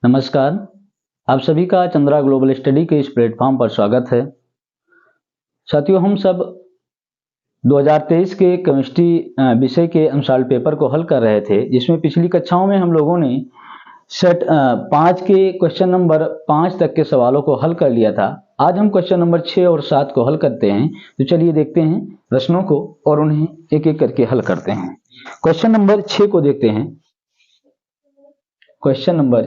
नमस्कार। आप सभी का चंद्रा ग्लोबल स्टडी के इस प्लेटफॉर्म पर स्वागत है। साथियों, हम सब 2023 के केमिस्ट्री विषय के अनुसार पेपर को हल कर रहे थे, जिसमें पिछली कक्षाओं में हम लोगों ने सेट 5 के क्वेश्चन नंबर 5 तक के सवालों को हल कर लिया था। आज हम क्वेश्चन नंबर 6 और 7 को हल करते हैं। तो चलिए देखते हैं प्रश्नों को और उन्हें एक एक करके हल करते हैं। क्वेश्चन नंबर 6 को देखते हैं। क्वेश्चन नंबर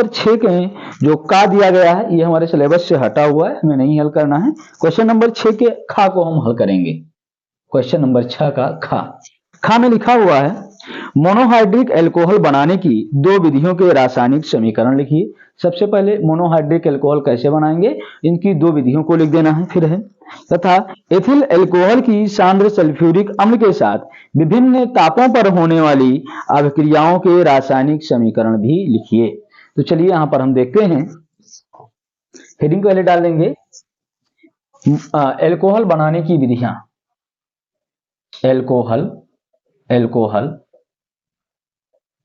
6 के जो का दिया गया है ये हमारे सिलेबस से हटा हुआ है, हमें नहीं हल करना है। क्वेश्चन नंबर 6 के खा को हम हल करेंगे। क्वेश्चन नंबर 6 का खा में लिखा हुआ है, मोनोहाइड्रिक अल्कोहल बनाने की दो विधियों के रासायनिक समीकरण लिखिए। सबसे पहले मोनोहाइड्रिक अल्कोहल कैसे बनाएंगे, इनकी दो विधियों को लिख देना है। फिर है तथा एथिल अल्कोहल की सांद्र सल्फ्यूरिक अम्ल के साथ विभिन्न तापों पर होने वाली अभिक्रियाओं के रासायनिक समीकरण भी लिखिए। तो चलिए यहां पर हम देखते हैं, हेडिंग पहले डाल देंगे अल्कोहल बनाने की विधियां। अल्कोहल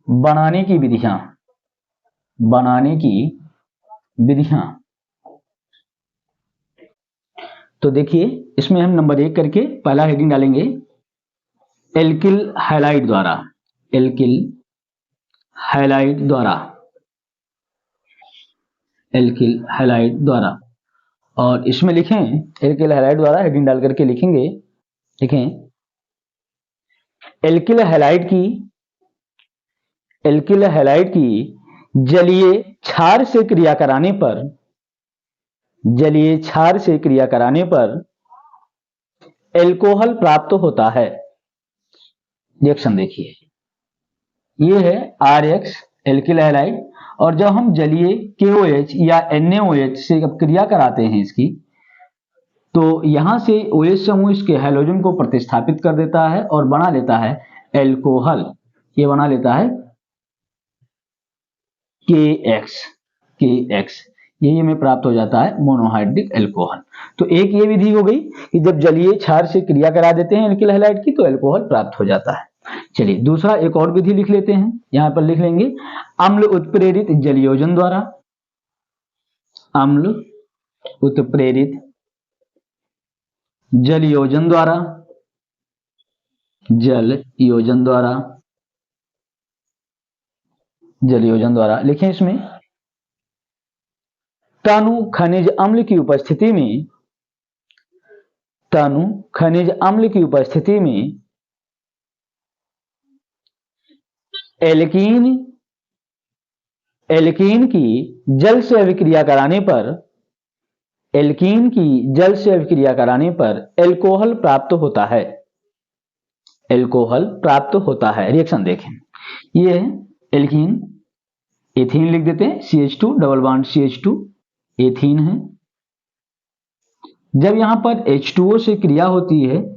बनाने की विधियां। तो देखिए इसमें हम नंबर 1 करके पहला हेडिंग डालेंगे, एल्किल हैलाइड द्वारा। और इसमें लिखें एल्किल हैलाइड द्वारा, हेडिंग डाल करके लिखेंगे, लिखें एल्किल हैलाइड की जलीय क्षार से क्रिया कराने पर अल्कोहल प्राप्त होता है। रिएक्शन देखिए, ये है RH एल्किल हैलाइड, और जब हम जलीय KOH या NaOH से जब क्रिया कराते हैं इसकी, तो यहां से OH समूह इसके हैलोजन को प्रतिस्थापित कर देता है और बना लेता है अल्कोहल। ये बना लेता है KX, ये में प्राप्त हो जाता है मोनोहाइड्रिक अल्कोहल। तो एक ये विधि हो गई कि जब जलीय क्षार से क्रिया करा देते हैं एल्किल हैलाइड की, तो अल्कोहल प्राप्त हो जाता है। चलिए दूसरा एक और विधि लिख लेते हैं। यहां पर लिख लेंगे अम्ल उत्प्रेरित जलयोजन द्वारा। अम्ल उत्प्रेरित जलयोजन द्वारा लिखें इसमें तनु खनिज अम्ल की उपस्थिति में एल्कीन की जल से अभिक्रिया कराने पर अल्कोहल प्राप्त होता है। रिएक्शन देखें, ये है एल्कीन, एथीन लिख देते हैं, CH2 double bond CH2 ethene है। जब यहां पर H2O से क्रिया होती है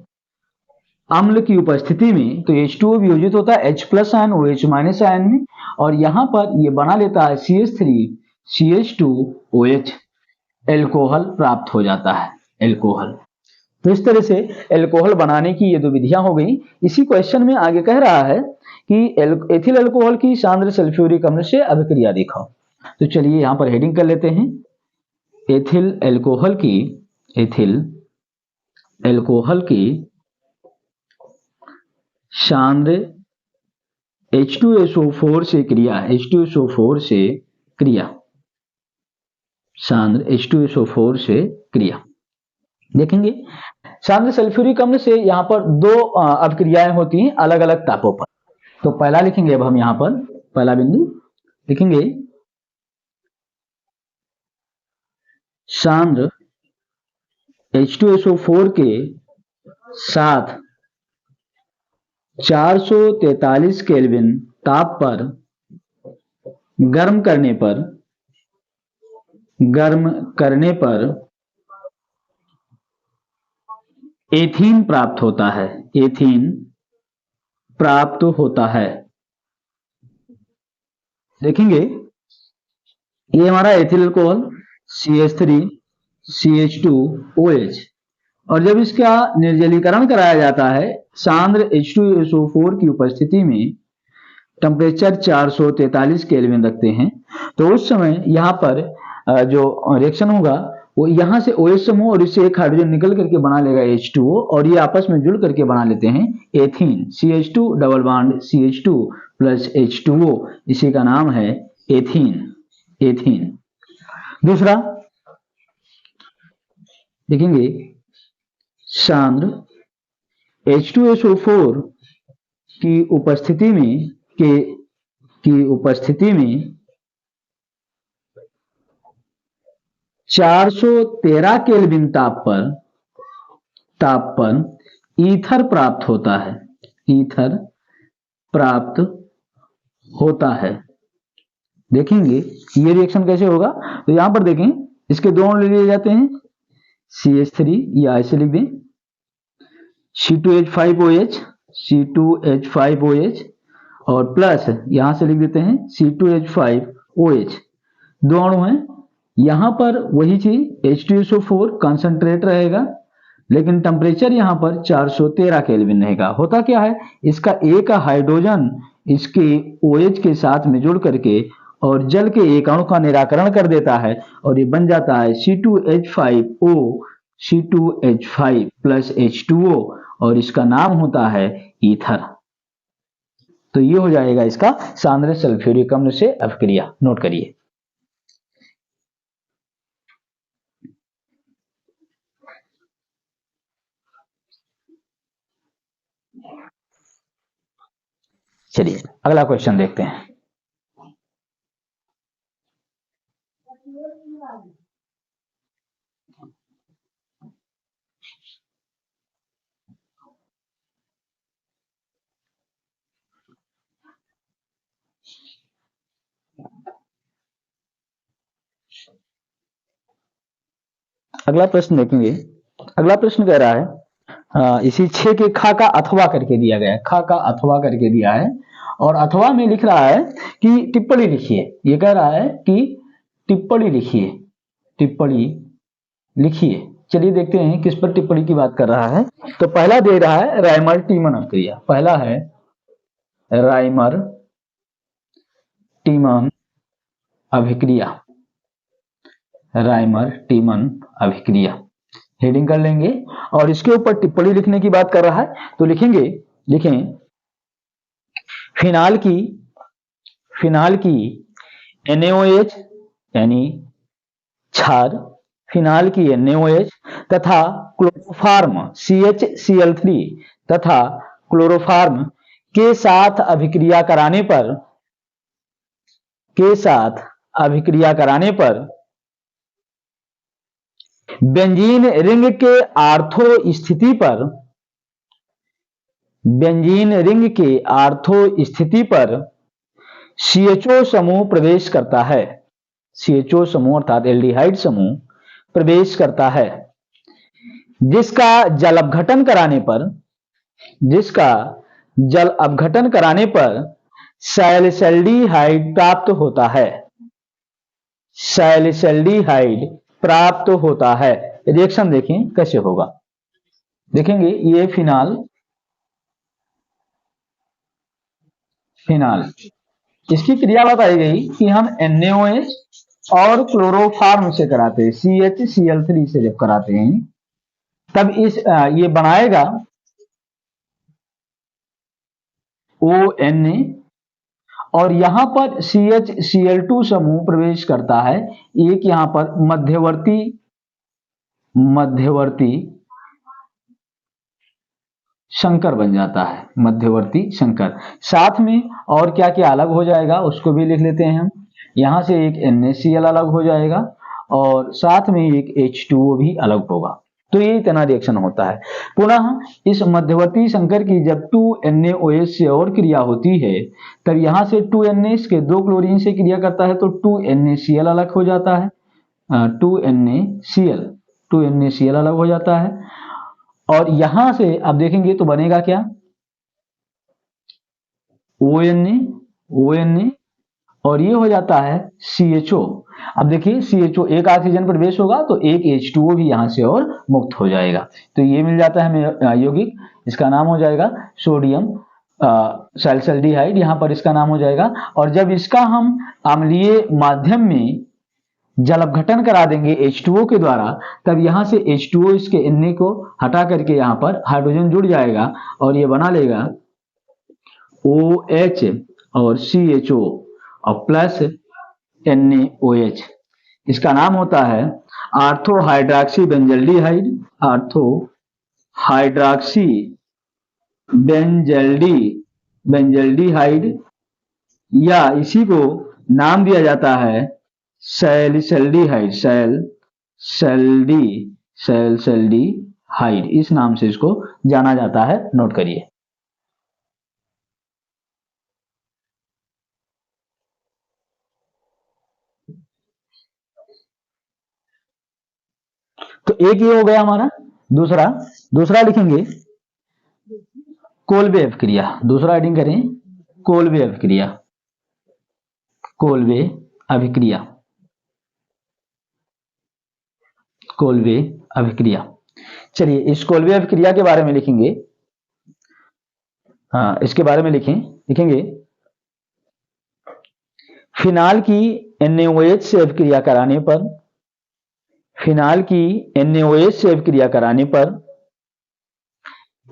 अम्ल की उपस्थिति में, तो H2O वियोजित होता है H+ आयन OH- आयन में, और यहां पर ये बना लेता है CH3CH2OH, अल्कोहल प्राप्त हो जाता है अल्कोहल। तो इस तरह से अल्कोहल बनाने की ये दो विधियां हो गई। इसी क्वेश्चन में आगे कह रहा है कि एथिल अल्कोहल की सांद्र सल्फ्यूरिक अम्ल से अभिक्रिया दिखाओ। तो चलिए यहां पर हेडिंग कर लेते हैं, एथिल अल्कोहल की सांद्र H2SO4 से क्रिया देखेंगे। सांद्र सल्फ्यूरिक अम्ल से यहां पर दो अभिक्रियाएं होती हैं अलग अलग तापों पर। तो पहला लिखेंगे, अब हम यहां पर पहला बिंदु लिखेंगे, सांद्र H2SO4 के साथ 443 केल्विन ताप पर गर्म करने पर एथीन प्राप्त होता है। देखेंगे ये हमारा एथिल अल्कोहल CH3CH2OH, और जब इसका निर्जलीकरण कराया जाता है सांद्र H2SO4 की उपस्थिति में, टेम्परेचर 443 केल्विन रखते हैं, तो उस समय यहाँ पर जो रिएक्शन होगा वो यहाँ से OH समूह और इससे एक हाइड्रोजन निकल करके बना लेगा H2O, और ये आपस में जुड़ करके बना लेते हैं ethene, CH2 double bond CH2 plus H2O, इसी का नाम है एथीन। एथीन। दूसरा देखेंगे, सांद्र H2SO4 की उपस्थिति में 413 केल्विन ताप पर ईथर प्राप्त होता है। ईथर प्राप्त होता है। देखेंगे ये रिएक्शन कैसे होगा, तो यहां पर देखें इसके दो अणु ले लिए जाते हैं, CH3 या ऐसे लिख दें C2H5OH, C2H5OH और प्लस यहां से लिख देते हैं C2H5OH, दो अणु हैं। यहां पर वही चीज H2SO4 कंसंट्रेट रहेगा, लेकिन टेम्परेचर यहां पर 413 केल्विन रहेगा। होता क्या है, इसका एक हाइड्रोजन इसके OH के साथ में जुड़ करके और जल के एक अणु का निराकरण कर देता है और ये बन जाता है C2H5O, C2H5 प्लस H2O, और इसका नाम होता है ईथर। तो ये हो जाएगा इसका सांद्र सल्फ्यूरिक अम्ल से अभिक्रिया। नोट करिए। चलिए अगला क्वेश्चन देखते हैं। अगला प्रश्न देखेंगे। अगला प्रश्न कह रहा है इसी 6 के खा का अथवा करके दिया गया है। खा का अथवा करके दिया है और अथवा में लिख रहा है कि टिप्पणी लिखिए। ये कह रहा है कि टिप्पणी लिखिए, टिप्पणी लिखिए। चलिए देखते हैं किस पर टिप्पणी की बात कर रहा है। तो पहला दे रहा है राइमर टीमन अभिक्रिया। पहला है राइमर टीमन अभिक्रिया। राइमर टीमन अभिक्रिया हेडिंग कर लेंगे और इसके ऊपर टिप्पणी लिखने की बात कर रहा है। तो लिखेंगे, लिखें फिनाल की NaOH यानी क्षार, फिनाल की NaOH तथा क्लोरोफार्म CHCl3 तथा क्लोरोफार्म के साथ अभिक्रिया कराने पर बेंजीन रिंग के आर्थो स्थिति पर CHO समूह प्रवेश करता है। CHO समूह अर्थात एल्डिहाइड समूह प्रवेश करता है, जिसका जल अपघटन कराने पर सैलिसल्डिहाइड प्राप्त होता है। सैलिसल्डिहाइड प्राप्त होता है। रिएक्शन देखें कैसे होगा। देखेंगे ये फिनाल इसकी क्रिया बताई गई कि हम NaOH और क्लोरोफार्म से कराते हैं, CHCl3 से जब कराते हैं तब ये बनाएगा ONa और यहां पर CHCl2 समूह प्रवेश करता है। एक यहां पर मध्यवर्ती संकर बन जाता है, मध्यवर्ती संकर। साथ में और क्या क्या अलग हो जाएगा उसको भी लिख लेते हैं हम। यहां से एक NaCl अलग हो जाएगा और साथ में एक H2O भी अलग होगा। तो ये इतना रिएक्शन होता है। पुनः इस मध्यवर्ती संकर की जब 2NaOH से और क्रिया होती है तब यहां से 2Na के 2 क्लोरीन से क्रिया करता है तो 2NaCl अलग हो जाता है। 2NaCl अलग हो जाता है और यहां से अब देखेंगे तो बनेगा क्या, ONa और ये हो जाता है CHO। अब देखिए CHO एक ऑक्सीजन प्रवेश होगा तो एक H2O भी यहां से और मुक्त हो जाएगा। तो ये मिल जाता है हमें यौगिक, इसका नाम हो जाएगा सोडियम सैलिसल्डिहाइड, यहाँ पर इसका नाम हो जाएगा। और जब इसका हम अम्लीय माध्यम में जल अपघटन करा देंगे H2O के द्वारा, तब यहाँ से H2O इसके Na को हटा करके यहाँ पर हाइड्रोजन जुड़ जाएगा और ये बना लेगा OH और CHO और प्लस NaOH। इसका नाम होता है ortho hydroxy benzaldehyde, ortho hydroxy benzaldehyde, या इसी को नाम दिया जाता है सैलिसल्डिहाइड, सैलिसल्डिहाइड, इस नाम से इसको जाना जाता है। नोट करिए। तो एक ये हो गया हमारा। दूसरा लिखेंगे कोल्बे अभिक्रिया। दूसरा हेडिंग करें कोल्बे अभिक्रिया, कोल्बे अभिक्रिया, कोल्बे अभिक्रिया। चलिए इस कोल्बे अभिक्रिया के बारे में लिखेंगे। हाँ, इसके बारे में लिखेंगे फिनाल की NaOH से अभिक्रिया कराने पर, फिनाल की NaOH से अभिक्रिया कराने पर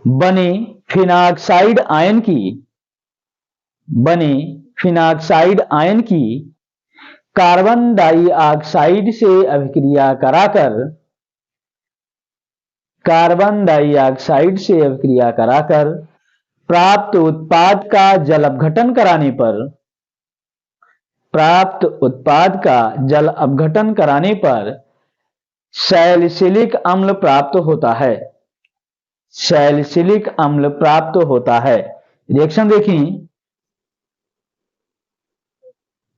बने फिनाक्साइड आयन की कार्बन डाइऑक्साइड से अभिक्रिया कराकर प्राप्त उत्पाद का जल अपघटन कराने पर सैलिसिलिक अम्ल प्राप्त होता है। रिएक्शन देखिए,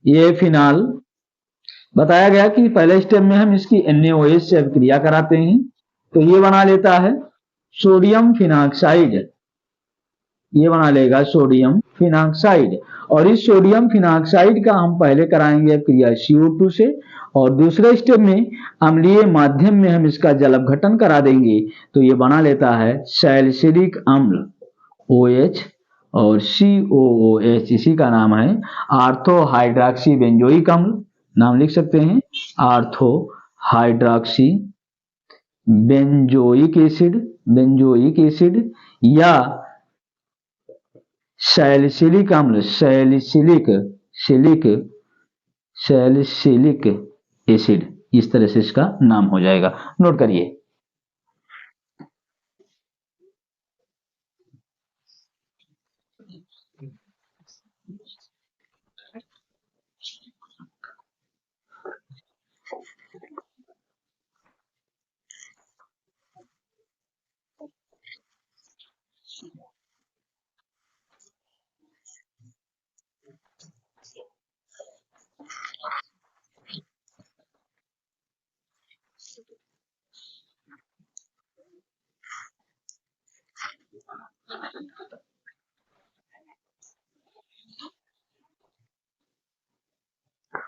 ये फिनाल बताया गया कि पहले स्टेप में हम इसकी NaOH से अभिक्रिया कराते हैं, तो ये बना लेता है सोडियम फिनाक्साइड, ये बना लेगा सोडियम फिनाक्साइड। और इस सोडियम फिनाक्साइड का हम पहले कराएंगे अभिक्रिया CO2 से, और दूसरे स्टेप में अम्लीय माध्यम में हम इसका जल अपघटन करा देंगे, तो ये बना लेता है सैलिसिलिक अम्ल OH और COOH, इसी का नाम है आर्थो हाइड्रॉक्सी बेंजोइक अम्ल। नाम लिख सकते हैं आर्थो हाइड्रॉक्सी बेंजोइक एसिड या सैलिसिलिक अम्ल, सैलिसिलिक एसिड, इस तरह से इसका नाम हो जाएगा। नोट करिए।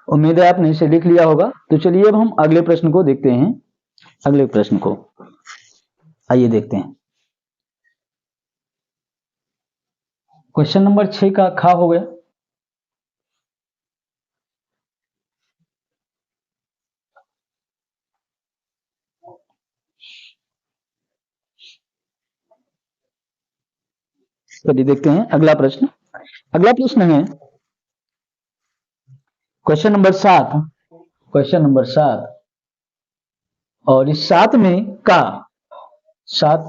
उम्मीद है आपने इसे लिख लिया होगा। तो चलिए अब हम अगले प्रश्न को देखते हैं। अगले प्रश्न को आइए देखते हैं। क्वेश्चन नंबर 6 का खा हो गया। चलिए देखते हैं अगला प्रश्न। अगला प्रश्न है क्वेश्चन नंबर 7, क्वेश्चन नंबर 7, और इस 7 में सात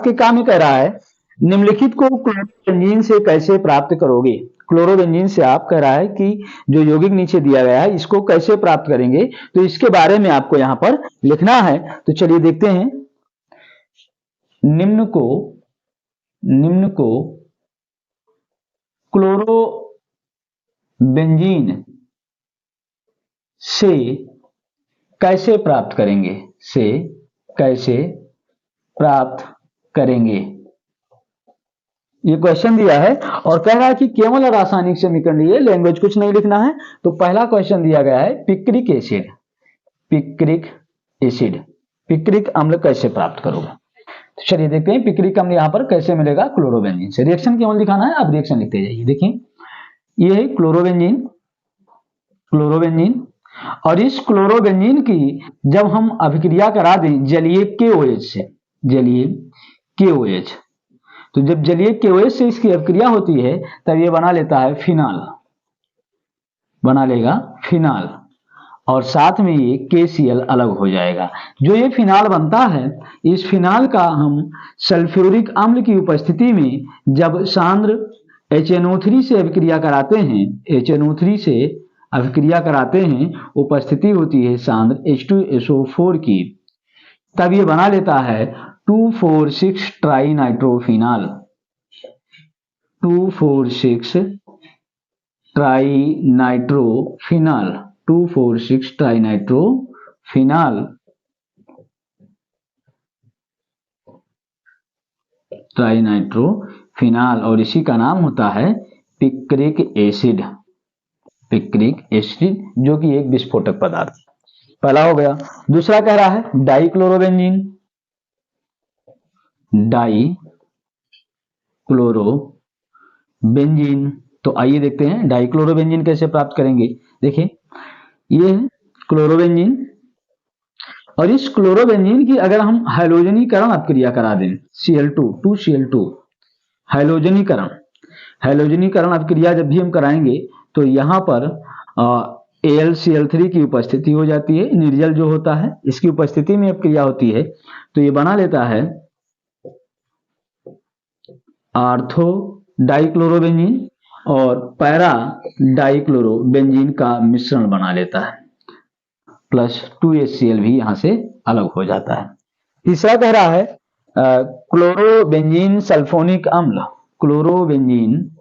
के का में कह रहा है निम्नलिखित को क्लोरोबेंजीन से कैसे प्राप्त करोगे। क्लोरोबेंजीन से आप कह रहा है कि जो यौगिक नीचे दिया गया है इसको कैसे प्राप्त करेंगे, तो इसके बारे में आपको यहां पर लिखना है। तो चलिए देखते हैं। निम्न को क्लोरोबेंजीन से कैसे प्राप्त करेंगे, ये क्वेश्चन दिया है और कह रहा है कि केवल रासायनिक समीकरण, ये लैंग्वेज कुछ नहीं लिखना है। तो पहला क्वेश्चन दिया गया है पिक्रिक अम्ल कैसे प्राप्त करोगे। चलिए देखते हैं पिक्रिक अम्ल यहाँ पर कैसे मिलेगा क्लोरोबेंजीन से। रिएक्शन केवल दिखाना है, आप रिएक्शन लिखते जाइए। देखिए ये है क्लोरोबेंजीन, क्लोरोबेंजीन, और इस क्लोरोबेंजीन की जब हम अभिक्रिया करा दें जलीय KOH से, जलीय KOH, तो जब जलीय KOH से इसकी अभिक्रिया होती है तब ये बना लेता है फिनाल, बना लेगा फिनाल, और साथ में ये KCl अलग हो जाएगा। जो ये फिनाल बनता है, इस फिनाल का हम सल्फ्यूरिक अम्ल की उपस्थिति में जब सांद्र HNO3 से अभिक्रिया कराते हैं, HNO3 से अभिक्रिया कराते हैं, उपस्थिति होती है सांद्र H2SO4 की, तब ये बना लेता है 2,4,6 ट्राइनाइट्रोफिनाल, 2,4,6 ट्राइनाइट्रोफिनाल, 2,4,6 ट्राइनाइट्रोफिनाल, ट्राइनाइट्रोफिनाल, और इसी का नाम होता है पिक्रिक एसिड, पिक्रिक एसिड, जो कि एक विस्फोटक पदार्थ। पहला हो गया। दूसरा कह रहा है डाइक्लोरोबेंजीन, डाइक्लोरोबेंजीन, तो आइए देखते हैं डाइक्लोरोबेंजीन कैसे प्राप्त करेंगे। देखिए ये है क्लोरोबेंजीन, और इस क्लोरोबेंजीन की अगर हम हैलोजनीकरण अपक्रिया करा दें, Cl2 2Cl2, हैलोजनीकरण, हैलोजनीकरण अपक्रिया जब भी हम कराएंगे तो यहाँ पर AlCl3 की उपस्थिति हो जाती है, निर्जल जो होता है इसकी उपस्थिति में अपक्रिया होती है, तो ये बना लेता है आर्थो डाइक्लोरोबेंजीन और पैरा डाइक्लोरोबेंजीन का मिश्रण बना लेता है, प्लस 2HCl भी यहां से अलग हो जाता है। तीसरा कह रहा है क्लोरोबेंजीन सल्फोनिक अम्ल, क्लोरोबेंजीन,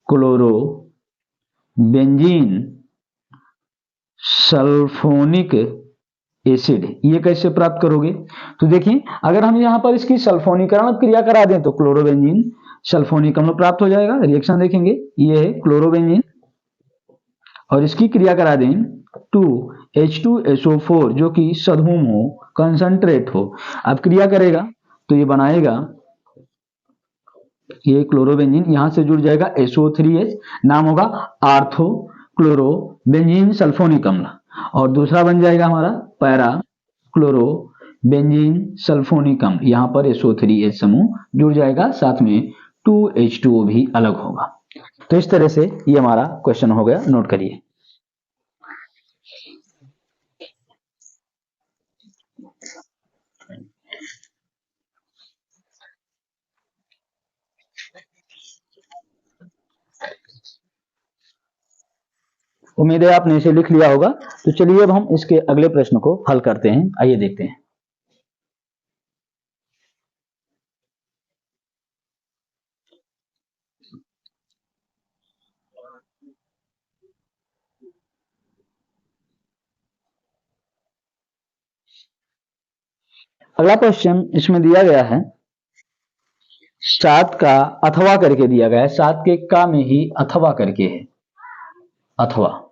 क्लोरोबेंजीन सल्फोनिक एसिड, ये कैसे प्राप्त करोगे। तो देखिए अगर हम यहां पर इसकी सल्फोनीकरण क्रिया करा दें तो क्लोरोबेंजीन सल्फोनिक अम्ल प्राप्त हो जाएगा। रिएक्शन देखेंगे, ये है क्लोरोबेंजीन और इसकी क्रिया करा दें 2H2SO4 जो कि सधूम हो, कंसंट्रेट हो, अब क्रिया करेगा तो ये बनाएगा, ये क्लोरोबेंजीन यहां से जुड़ जाएगा SO3H, नाम होगा आर्थो क्लोरोबेंजीन सल्फोनिक अम्ल, और दूसरा बन जाएगा हमारा पैरा क्लोरोबेंजीन सल्फोनिक अम्ल, यहां पर SO3H समूह जुड़ जाएगा, साथ में 2H2O भी अलग होगा। तो इस तरह से ये हमारा क्वेश्चन हो गया, नोट करिए। उम्मीद है आपने इसे लिख लिया होगा। तो चलिए अब हम इसके अगले प्रश्न को हल करते हैं, आइए देखते हैं। अगला क्वेश्चन इसमें दिया गया है 7 का अथवा करके दिया गया है, 7 के का में ही अथवा करके है, अथवा,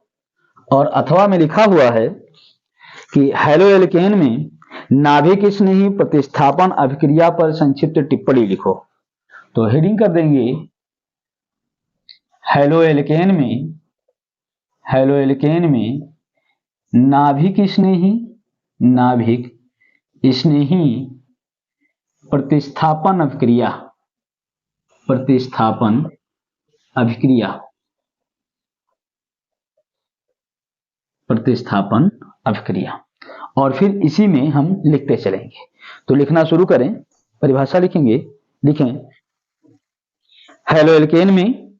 और अथवा में लिखा हुआ है कि हेलोएल्केन में नाभिक स्नेही प्रतिस्थापन अभिक्रिया पर संक्षिप्त टिप्पणी लिखो। तो हेडिंग कर देंगे हेलोएल्केन में, हेलोएल्केन में नाभिक स्नेही, नाभिक स्नेही प्रतिस्थापन अभिक्रिया, प्रतिस्थापन अभिक्रिया, प्रतिस्थापन अभिक्रिया, और फिर इसी में हम लिखते चलेंगे। तो लिखना शुरू करें, परिभाषा लिखेंगे, लिखें हेलोएल्केन में,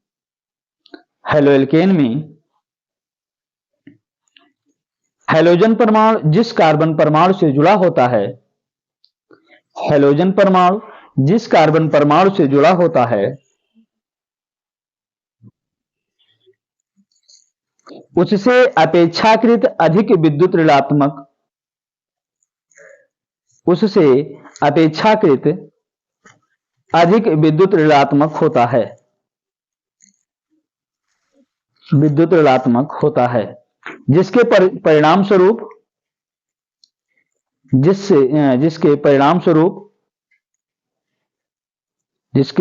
हेलोएल्केन में हेलोजन परमाणु जिस कार्बन परमाणु से जुड़ा होता है, हेलोजन परमाणु जिस कार्बन परमाणु से जुड़ा होता है उससे अपेक्षाकृत अधिक विद्युत ऋणात्मक, उससे अपेक्षाकृत अधिक विद्युत ऋणात्मक होता है, विद्युत ऋणात्मक होता है, जिसके परिणाम स्वरूप जिसके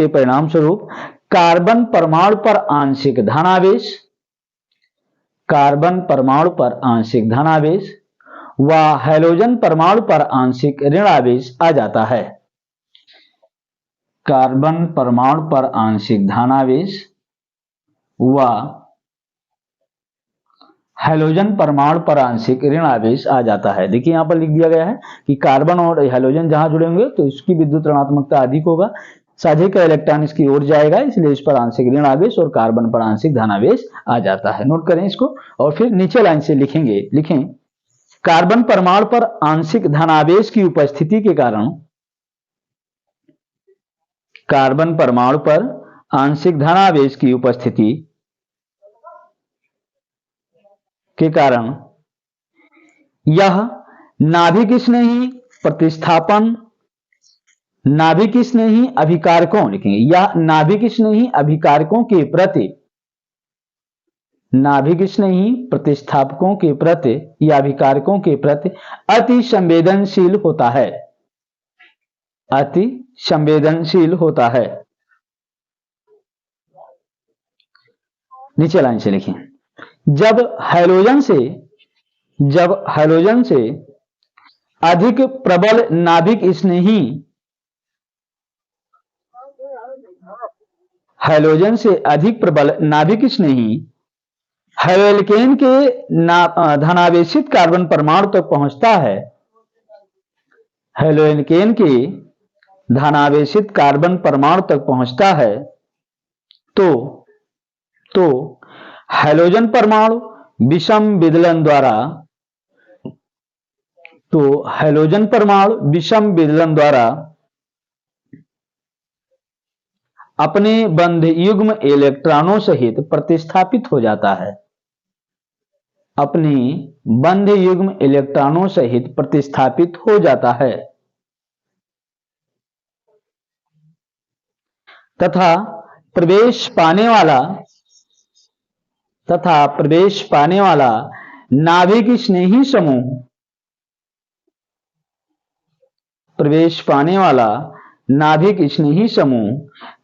परिणाम स्वरूप कार्बन परमाणु पर आंशिक धनावेश, कार्बन परमाणु पर आंशिक धनावेश व हैलोजन परमाणु पर आंशिक ऋणावेश आ जाता है। कार्बन परमाणु पर आंशिक धनावेश व हैलोजन परमाणु पर आंशिक ऋणावेश आ जाता है। देखिए यहां पर लिख दिया गया है कि कार्बन और हैलोजन जहां जुड़े होंगे तो इसकी विद्युत ऋणात्मकता अधिक होगा, साझे का इलेक्ट्रॉन इसकी ओर जाएगा, इसलिए इस पर आंशिक ऋण आवेश और कार्बन पर आंशिक धनावेश आ जाता है। नोट करें इसको और फिर नीचे लाइन से लिखेंगे, लिखें कार्बन परमाणु पर आंशिक धनावेश की उपस्थिति के कारण, कार्बन परमाणु पर आंशिक धनावेश की उपस्थिति के कारण यह नाभिक स्नेही प्रतिस्थापन, नाभिक स्नेही अभिकारकों, लिखेंगे यह नाभिक स्नेही अभिकारकों के प्रति, नाभिक स्नेही प्रतिस्थापकों के प्रति या अभिकारकों के प्रति अति संवेदनशील होता है, अति संवेदनशील होता है। नीचे लाइन से लिखें जब हैलोजन से अधिक प्रबल नाभिक स्नेही, हैलोजन से अधिक प्रबल नाभिक स्नेही हैलोएल्केन के धनावेशित कार्बन परमाणु तक पहुंचता है, हैलोएल्केन के धनावेशित कार्बन परमाणु तक पहुंचता है तो हैलोजन परमाणु विषम विदलन द्वारा अपने बंध युग्म इलेक्ट्रॉनों सहित प्रतिस्थापित हो जाता है, अपने बंध युग्म इलेक्ट्रॉनों सहित प्रतिस्थापित हो जाता है तथा प्रवेश पाने वाला नाभिक स्नेही समूह, प्रवेश पाने वाला नाभिक स्नेही समूह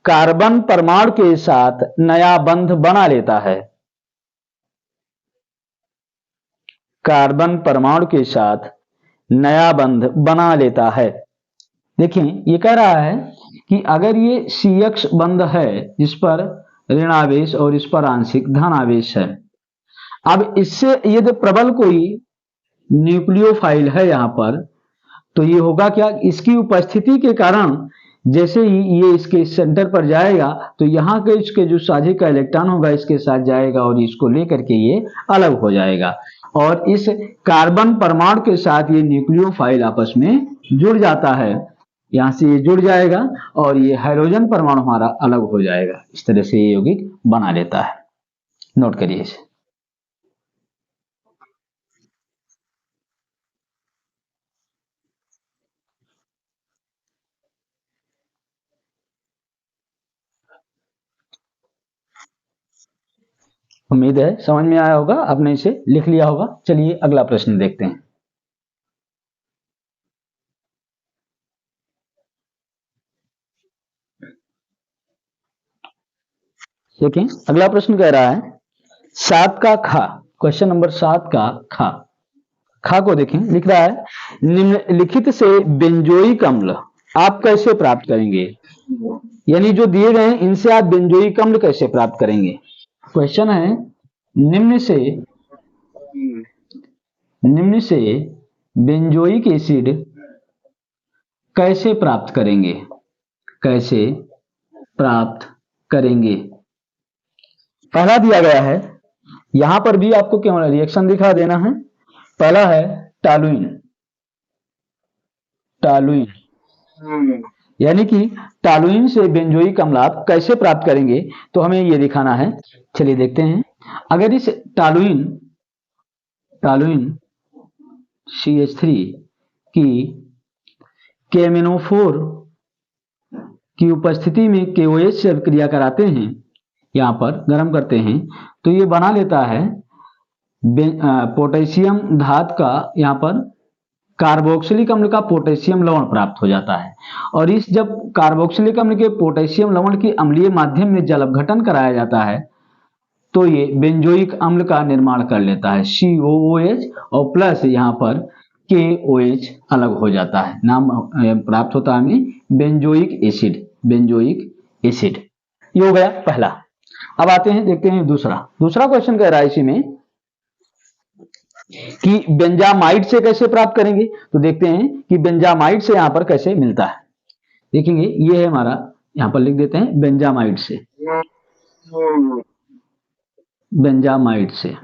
कार्बन परमाणु के साथ नया बंध बना लेता है, कार्बन परमाणु के साथ नया बंध बना लेता है। देखिए ये कह रहा है कि अगर ये CX बंध है जिस पर ऋणावेश और इस पर आंशिक धनावेश है, अब इससे यदि प्रबल कोई न्यूक्लियोफाइल है यहां पर, तो ये होगा क्या, इसकी उपस्थिति के कारण जैसे ही ये इसके सेंटर पर जाएगा तो यहाँ के इसके जो साझे का इलेक्ट्रॉन होगा इसके साथ जाएगा और इसको लेकर के ये अलग हो जाएगा और इस कार्बन परमाणु के साथ ये न्यूक्लियोफाइल आपस में जुड़ जाता है, यहां से ये जुड़ जाएगा और ये हाइड्रोजन परमाणु हमारा अलग हो जाएगा। इस तरह से ये यौगिक बना लेता है। नोट करिए इसे। उम्मीद है समझ में आया होगा, आपने इसे लिख लिया होगा। चलिए अगला प्रश्न देखते हैं। देखिए अगला प्रश्न कह रहा है 7 का खा, क्वेश्चन नंबर 7 का खा को देखें, लिख रहा है निम्नलिखित से बेंजोइक अम्ल आप कैसे प्राप्त करेंगे, यानी जो दिए गए हैं इनसे आप बेंजोइक अम्ल कैसे प्राप्त करेंगे। क्वेश्चन है निम्न से बेंजोइक एसिड कैसे प्राप्त करेंगे, कैसे प्राप्त करेंगे। पहला दिया गया है, यहां पर भी आपको केवल रिएक्शन दिखा देना है। पहला है टॉलुइन, यानी कि टॉलुइन से बेंजोइक अम्ल आप कैसे प्राप्त करेंगे, तो हमें यह दिखाना है। चलिए देखते हैं। अगर इस टॉलुइन CH3 की KMnO4 की उपस्थिति में KOH से अभिक्रिया कराते हैं, यहां पर गर्म करते हैं, तो ये बना लेता है पोटेशियम धातु का यहाँ पर कार्बोक्सिलिक अम्ल का पोटेशियम लवण प्राप्त हो जाता है। और इस जब कार्बोक्सिलिक अम्ल के पोटेशियम लवण की अम्लीय माध्यम में जल अपघटन कराया जाता है तो ये बेंजोइक अम्ल का निर्माण कर लेता है, COOH, और प्लस यहाँ पर KOH अलग हो जाता है, नाम प्राप्त होता है हमें बेंजोइक एसिड। बेंजोइक एसिड ये हो गया पहला। अब आते हैं, देखते हैं दूसरा क्वेश्चन कह रहा है इसी में कि बेंजामाइड से कैसे प्राप्त करेंगे। तो देखते हैं कि बेंजामाइड से यहां पर कैसे मिलता है। देखेंगे ये है हमारा, यहां पर लिख देते हैं बेंजामाइड से। बेंजामाइड से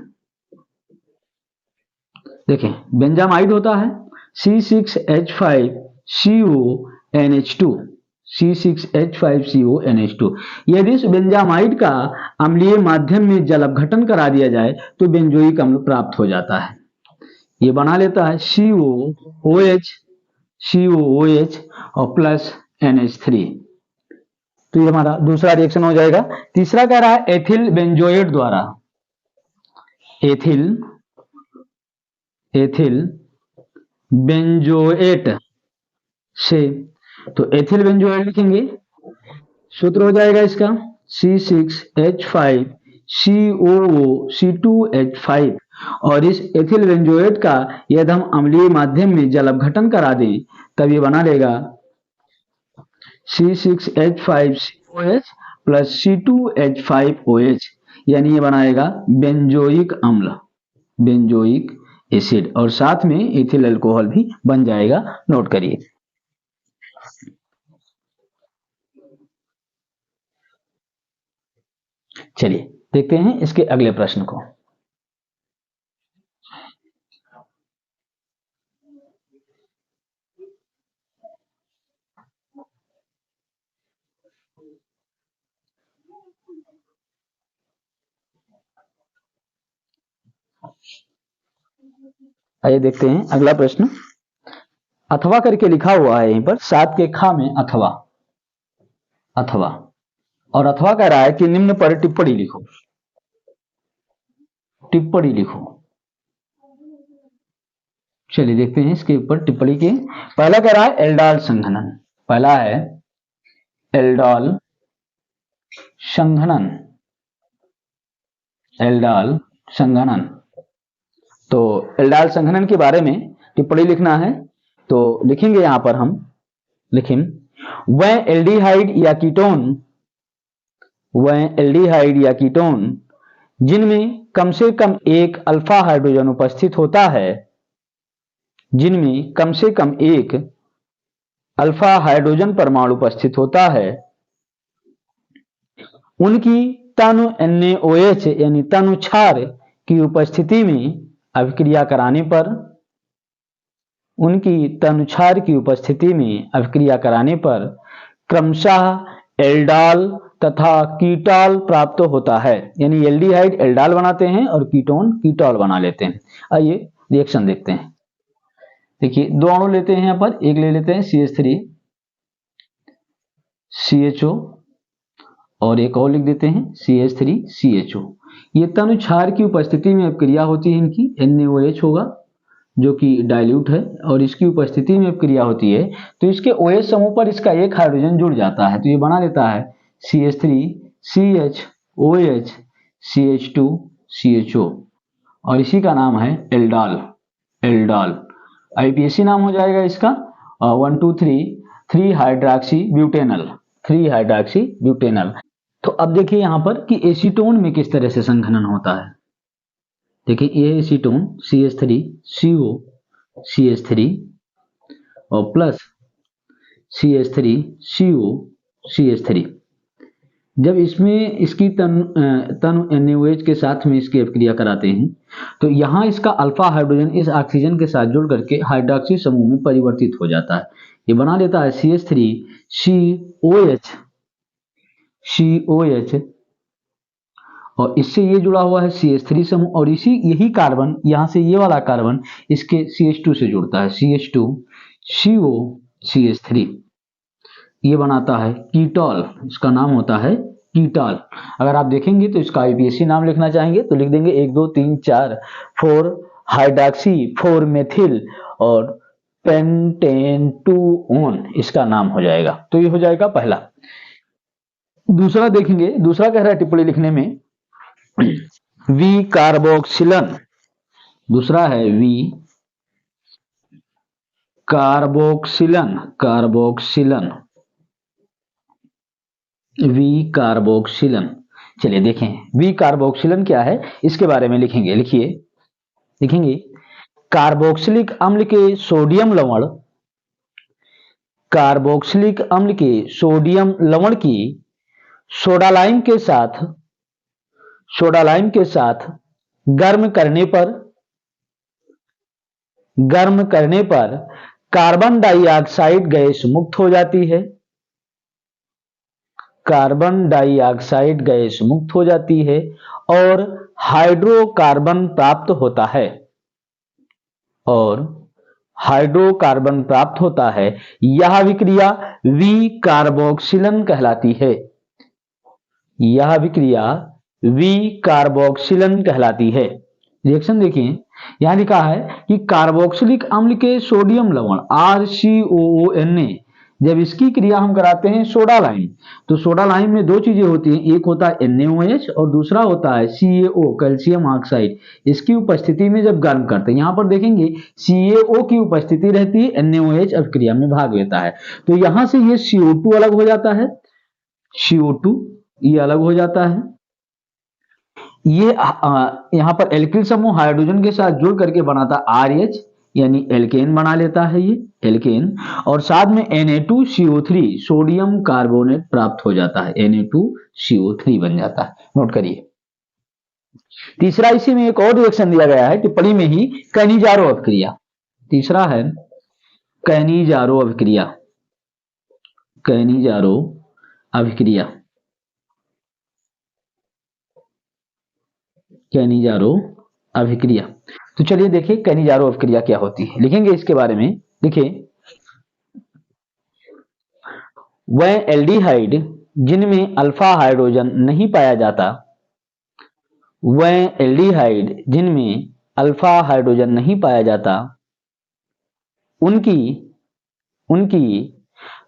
देखें, बेंजामाइड होता है C6H5CONH2, C6H5CONH2। यदि इस बेंजामाइड का अम्लीय माध्यम में जल अपघटन करा दिया जाए तो बेंजोइक अम्ल प्राप्त हो जाता है। ये बना लेता है COOH और प्लस NH3। तो ये हमारा दूसरा रिएक्शन हो जाएगा। तीसरा कह रहा है एथिल बेंजोएट द्वारा, एथिल बेंजोएट से। तो एथिल बेंजोएट लिखेंगे, सूत्र हो जाएगा इसका C6H5COOC2H5। और इस एथिल बेंजोएट का यदि हम अम्लीय माध्यम में जल अपघटन करा दें तब ये बना लेगा C6H5COH प्लस C2H5OH, यानी ये बनाएगा बेंजोइक अम्ल, बेंजोइक एसिड, और साथ में एथिल अल्कोहल भी बन जाएगा। नोट करिए। चलिए देखते हैं इसके अगले प्रश्न को। आइए देखते हैं अगला प्रश्न। अथवा करके लिखा हुआ है यहीं पर 7 के खा में अथवा, अथवा, और अथवा कह रहा है कि निम्न पर टिप्पणी लिखो, टिप्पणी लिखो। चलिए देखते हैं इसके ऊपर टिप्पणी के। पहला कह रहा है एल्डाल संघनन, पहला है एल्डाल संघनन, एल्डाल संघनन। तो एल्डाल संघनन के बारे में टिप्पणी लिखना है, तो लिखेंगे यहां पर हम, लिखें वह एल्डिहाइड या कीटोन, वह एल्डिहाइड या कीटोन जिनमें कम से कम एक अल्फा हाइड्रोजन उपस्थित होता है, जिनमें कम से कम एक अल्फा हाइड्रोजन परमाणु उपस्थित होता है, उनकी तनु NaOH यानी तनु क्षार की उपस्थिति में अभिक्रिया कराने पर, उनकी तनु क्षार की उपस्थिति में अभिक्रिया कराने पर क्रमशः एल्डाल तथा कीटॉल प्राप्त होता है। यानी एल्डिहाइड एल्डाल बनाते हैं और कीटोन कीटॉल बना लेते हैं। आइए रिएक्शन देखते हैं। देखिए दो अणु लेते हैं, यहां पर एक ले लेते हैं CH3CHO और एक और लिख देते हैं CH3CHO। ये तनु क्षार की उपस्थिति में क्रिया होती है, इनकी NaOH होगा जो कि डाइल्यूट है और इसकी उपस्थिति में क्रिया होती है, तो इसके OH समूह पर इसका एक हाइड्रोजन जुड़ जाता है, तो ये बना लेता है CH3CHOH CH2CHO और इसी का नाम है एल्डाल, एल्डाल। IUPAC नाम हो जाएगा इसका 1,2,3 हाइड्रॉक्सी ब्यूटेनल, 3 हाइड्रॉक्सी ब्यूटेनल। तो अब देखिए यहां पर कि एसीटोन में किस तरह से संघनन होता है। देखिए ये एसीटोन CH3CO CH3 और प्लस CH3CO CH3, जब इसमें इसकी तनु NaOH के साथ में इसकी अभिक्रिया कराते हैं तो यहाँ इसका अल्फा हाइड्रोजन इस ऑक्सीजन के साथ जुड़ करके हाइड्रॉक्सी समूह में परिवर्तित हो जाता है। ये बना लेता है CH3COH और इससे ये जुड़ा हुआ है CH3 समूह और यही कार्बन, यहाँ से ये वाला कार्बन इसके CH2 से जुड़ता है CH2CO CH3, ये बनाता है कीटॉल, इसका नाम होता है कीटॉल। अगर आप देखेंगे तो इसका IUPAC नाम लिखना चाहेंगे तो लिख देंगे 1 2 3 4 4 हाइड्रॉक्सी 4 मेथिल और पेंटेटुओन इसका नाम हो जाएगा। तो ये हो जाएगा पहला। दूसरा देखेंगे, दूसरा कह रहा है टिप्पणी लिखने में वी कार्बोक्सिलन, दूसरा है वी कार्बोक्सिलन, कार्बोक्सिलन, वी कार्बोक्सिलन। चलिए देखें वी कार्बोक्सिलन क्या है, इसके बारे में लिखेंगे। लिखिए, लिखेंगे कार्बोक्सिलिक अम्ल के सोडियम लवण, कार्बोक्सिलिक अम्ल के सोडियम लवण की सोडा लाइम के साथ, सोडा लाइम के साथ गर्म करने पर, गर्म करने पर कार्बन डाइऑक्साइड गैस मुक्त हो जाती है, कार्बन डाइऑक्साइड गैस मुक्त हो जाती है और हाइड्रोकार्बन प्राप्त होता है, और हाइड्रोकार्बन प्राप्त होता है। यह विक्रिया वी कार्बोक्सिलन कहलाती है, यह विक्रिया वी कार्बोक्सिलन कहलाती है। रिएक्शन देखिए, यहां लिखा है कि कार्बोक्सिलिक अम्ल के सोडियम लवण RCOONA, जब इसकी क्रिया हम कराते हैं सोडा लाइम, तो सोडा लाइम में दो चीजें होती हैं, एक होता है NaOH और दूसरा होता है CaO, कैल्शियम ऑक्साइड। इसकी उपस्थिति में जब गर्म करते हैं, यहां पर देखेंगे CaO की उपस्थिति रहती है, NaOH अभिक्रिया में भाग लेता है। तो यहां से ये CO2 अलग हो जाता है, CO2 ये अलग हो जाता है। ये यहां पर एल्किल समूह हाइड्रोजन के साथ जुड़ करके बनाता RH, यानी एल्केन बना लेता है ये एल्केन, और साथ में Na2CO3 सोडियम कार्बोनेट प्राप्त हो जाता है, Na2CO3 बन जाता है। नोट करिए। तीसरा, इसी में एक और रिएक्शन दिया गया है टिप्पणी में ही, कैनिजारो अभिक्रिया। तीसरा है कैनिजारो अभिक्रिया, कैनिजारो अभिक्रिया, कैनिजारो अभिक्रिया। तो चलिए देखिए कैनिजारो अभिक्रिया क्या होती है, लिखेंगे इसके बारे में। देखिए, वह एल्डिहाइड जिनमें अल्फा हाइड्रोजन नहीं पाया जाता, वह एल्डिहाइड जिनमें अल्फा हाइड्रोजन नहीं पाया जाता, उनकी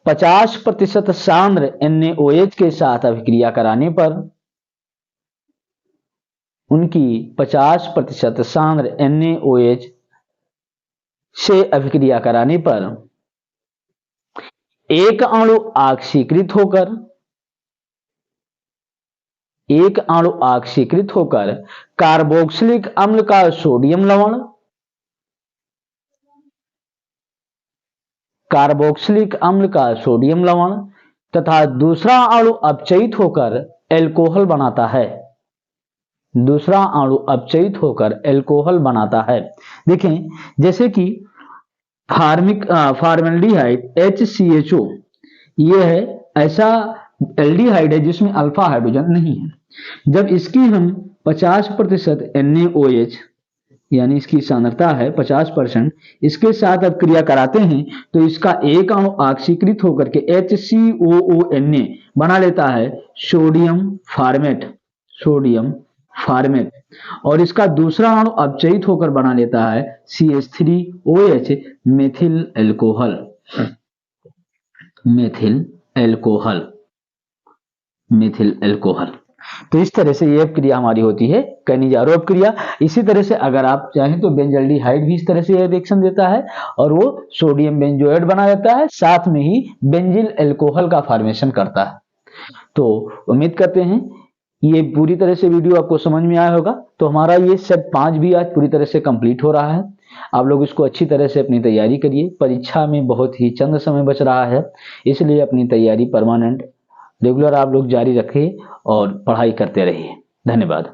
50% सांद्र NaOH के साथ अभिक्रिया कराने पर, उनकी 50% सांद्र NaOH से अभिक्रिया कराने पर एक अणु ऑक्सीकृत होकर, एक अणु ऑक्सीकृत होकर कार्बोक्सिलिक अम्ल का सोडियम लवण, कार्बोक्सिलिक अम्ल का सोडियम लवण तथा दूसरा अणु अपचयित होकर एल्कोहल बनाता है, दूसरा अणु अपचयित होकर एल्कोहल बनाता है। देखें, जैसे कि फॉर्मेल्डिहाइड HCHO, ये है ऐसा एल्डिहाइड है जिसमें अल्फा हाइड्रोजन नहीं है। जब इसकी हम 50% NaOH यानी इसकी सांद्रता है 50%, इसके साथ अब क्रिया कराते हैं तो इसका एक अणु ऑक्सीकृत होकर के HCOONA बना लेता है सोडियम फॉर्मेट, सोडियम फॉर्मेट, और इसका दूसरा अणु अपचयित होकर बना लेता है CH3OH methyl alcohol, methyl alcohol, methyl alcohol. तो इस तरह से यह क्रिया हमारी होती है कैनिजारो क्रिया। इसी तरह से अगर आप चाहें तो बेंजल्डिहाइड भी इस तरह से रिएक्शन देता है और वो सोडियम बेंजोएट बना देता है, साथ में ही बेंजिल एल्कोहल का फॉर्मेशन करता है। तो उम्मीद करते हैं ये पूरी तरह से वीडियो आपको समझ में आया होगा। तो हमारा ये सेट 5 भी आज पूरी तरह से कंप्लीट हो रहा है। आप लोग इसको अच्छी तरह से अपनी तैयारी करिए, परीक्षा में बहुत ही चंद समय बच रहा है, इसलिए अपनी तैयारी परमानेंट रेगुलर आप लोग जारी रखिए और पढ़ाई करते रहिए। धन्यवाद।